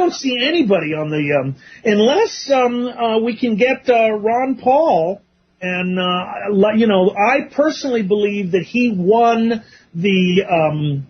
don't see anybody on the unless we can get Ron Paul, and I personally believe that he won the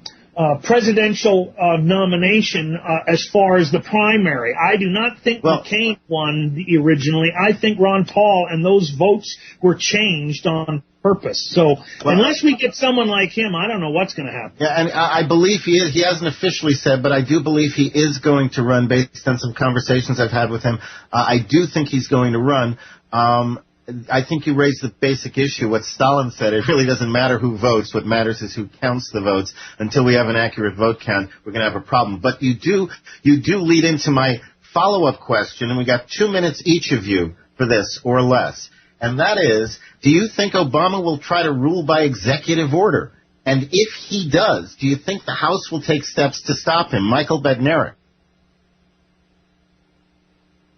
presidential nomination as far as the primary. I do not think McCain won originally. I think Ron Paul and those votes were changed on purpose. So unless we get someone like him, I don't know what's going to happen. Yeah, and I believe he hasn't officially said, but I do believe he is going to run based on some conversations I've had with him. I do think he's going to run. I think you raised the basic issue. What Stalin said, it really doesn't matter who votes. What matters is who counts the votes. Until we have an accurate vote count, we're going to have a problem. But you do lead into my follow-up question, and we got 2 minutes each of you for this or less. And that is, do you think Obama will try to rule by executive order? And if he does, do you think the House will take steps to stop him? Michael Badnarik.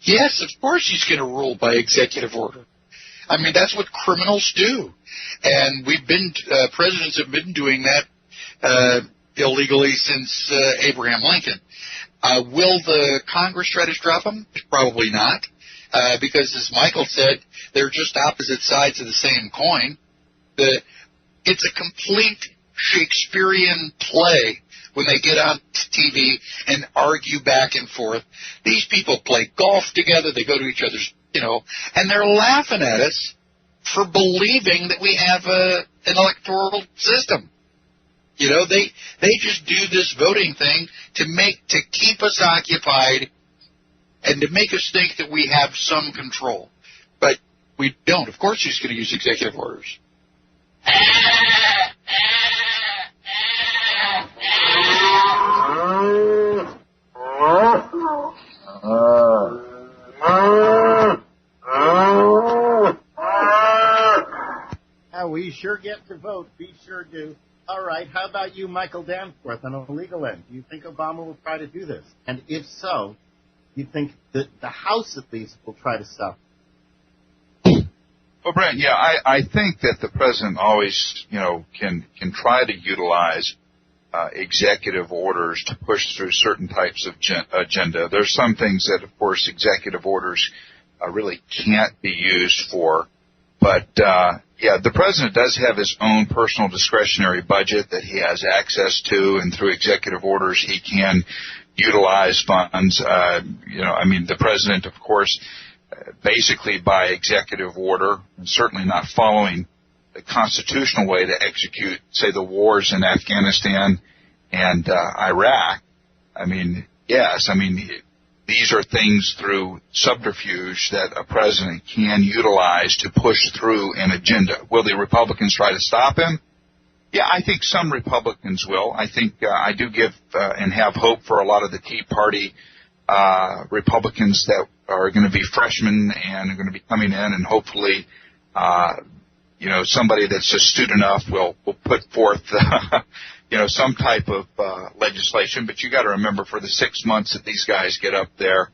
Yes, of course he's going to rule by executive order. I mean, that's what criminals do. And presidents have been doing that illegally since Abraham Lincoln. Will the Congress try to stop him? Probably not. Because, as Michael said, they're just opposite sides of the same coin. It's a complete Shakespearean play when they get on TV and argue back and forth. These people play golf together. They go to each other's, and they're laughing at us for believing that we have an electoral system. They just do this voting thing to keep us occupied and to make us think that we have some control. But we don't. Of course he's going to use executive orders. We sure get to vote. We sure do. All right. How about you, Michael Danforth, on the legal end? Do you think Obama will try to do this? And if so, do you think that the House, at least, will try to stop it? Well, Brent, yeah, I think that the president always, can try to utilize executive orders to push through certain types of agenda. There's some things that, of course, executive orders really can't be used for. But, the president does have his own personal discretionary budget that he has access to, and through executive orders he can utilize funds. The president, of course, basically by executive order, and certainly not following the constitutional way to execute, say, the wars in Afghanistan and Iraq. These are things through subterfuge that a president can utilize to push through an agenda. Will the Republicans try to stop him? Yeah, I think some Republicans will. I think I do give and have hope for a lot of the Tea Party Republicans that are going to be freshmen and are going to be coming in, and hopefully, somebody that's astute enough will put forth, some type of legislation. But you got to remember, for the 6 months that these guys get up there,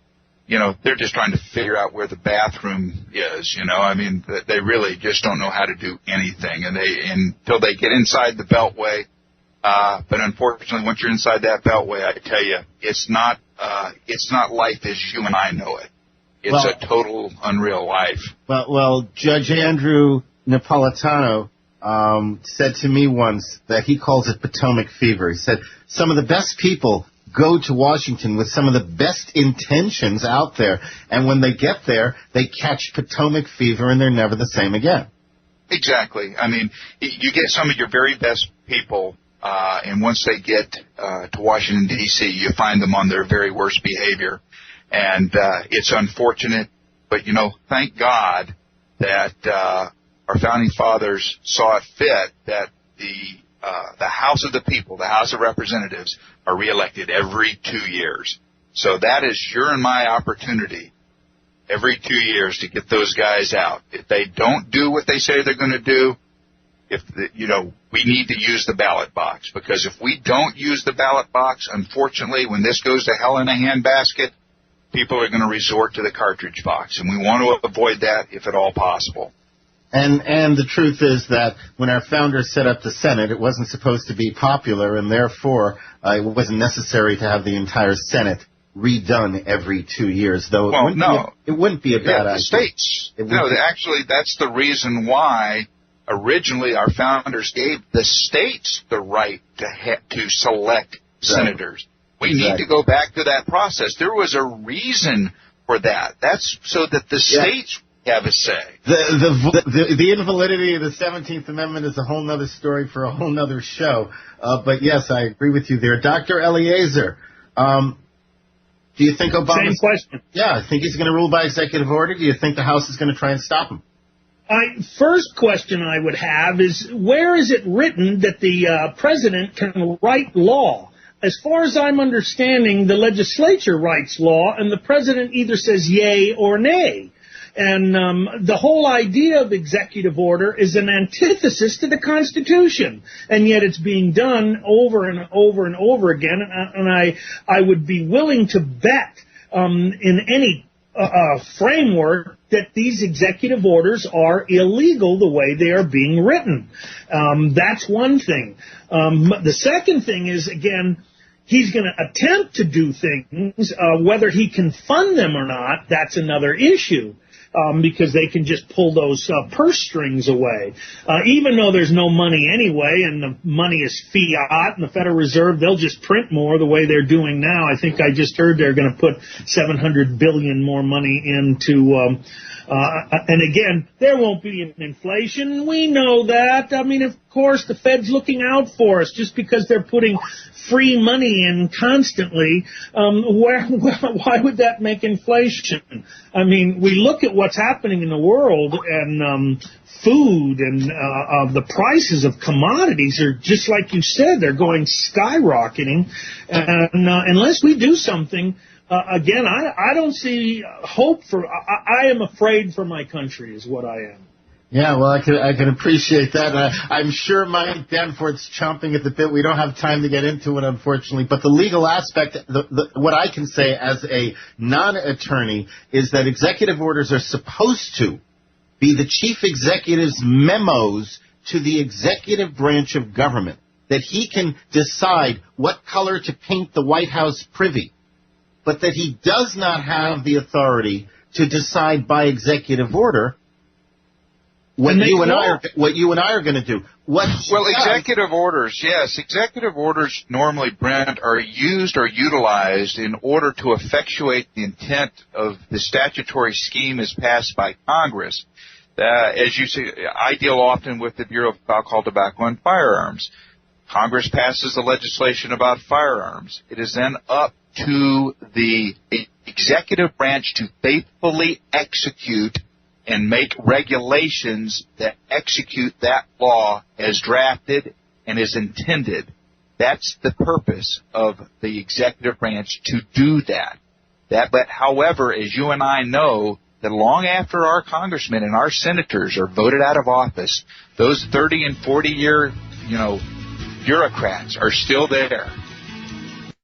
they're just trying to figure out where the bathroom is. They really just don't know how to do anything, until they get inside the Beltway. But unfortunately, once you're inside that Beltway, I tell you, it's not life as you and I know it. It's a total unreal life. Well, Judge Andrew Napolitano said to me once that he calls it Potomac fever. He said some of the best people go to Washington with some of the best intentions out there, and when they get there, they catch Potomac fever, and they're never the same again. Exactly. You get some of your very best people, and once they get to Washington, D.C., you find them on their very worst behavior. And it's unfortunate, but, thank God that our founding fathers saw it fit that the House of the People, the House of Representatives, are reelected every 2 years. So that is your and my opportunity every 2 years to get those guys out. If they don't do what they say they're going to do, we need to use the ballot box, because if we don't use the ballot box, unfortunately, when this goes to hell in a handbasket, people are going to resort to the cartridge box, and we want to avoid that if at all possible. And the truth is that when our founders set up the Senate, it wasn't supposed to be popular, and therefore it wasn't necessary to have the entire Senate redone every 2 years, though. Well, it wouldn't be a bad idea. The states. Actually, that's the reason why originally our founders gave the states the right to select senators. We need to go back to that process. There was a reason for that. That's so that the states have a say. The invalidity of the 17th Amendment is a whole other story for a whole other show. But yes, I agree with you there. Dr. Eliezer, do you think Obama... Same question. Yeah, I think he's going to rule by executive order. Do you think the House is going to try and stop him? First question I would have is, where is it written that the president can write law? As far as I'm understanding, the legislature writes law, and the president either says yay or nay. And the whole idea of executive order is an antithesis to the Constitution, and yet it's being done over and over and over again. And I would be willing to bet in any framework that these executive orders are illegal the way they are being written. That's one thing. The second thing is, again, he's going to attempt to do things. Whether he can fund them or not, that's another issue. Because they can just pull those purse strings away. Even though there's no money anyway, and the money is fiat, and the Federal Reserve, they'll just print more the way they're doing now. I think I just heard they're going to put $700 billion more money into, and again, there won't be an inflation. We know that. I mean, of course, the Fed's looking out for us just because they're putting free money in constantly. Why would that make inflation? I mean, we look at what's happening in the world, and food and the prices of commodities are just like you said, they're going skyrocketing. And unless we do something, again, I don't see hope for. I am afraid for my country, is what I am. Yeah, well, I can appreciate that. I'm sure Mike Danforth's chomping at the bit. We don't have time to get into it, unfortunately. But the legal aspect, what I can say as a non-attorney is that executive orders are supposed to be the chief executive's memos to the executive branch of government, that he can decide what color to paint the White House privy, but that he does not have the authority to decide by executive order what you and I are going to do. Executive orders, yes. Executive orders normally, Brent, are used or utilized in order to effectuate the intent of the statutory scheme as passed by Congress. As you see, I deal often with the Bureau of Alcohol, Tobacco, and Firearms. Congress passes the legislation about firearms. It is then up to the executive branch to faithfully execute and make regulations that execute that law as drafted and as intended. That's the purpose of the executive branch, to do that. But however, as you and I know, that long after our congressmen and our senators are voted out of office, those 30 and 40-year, bureaucrats are still there.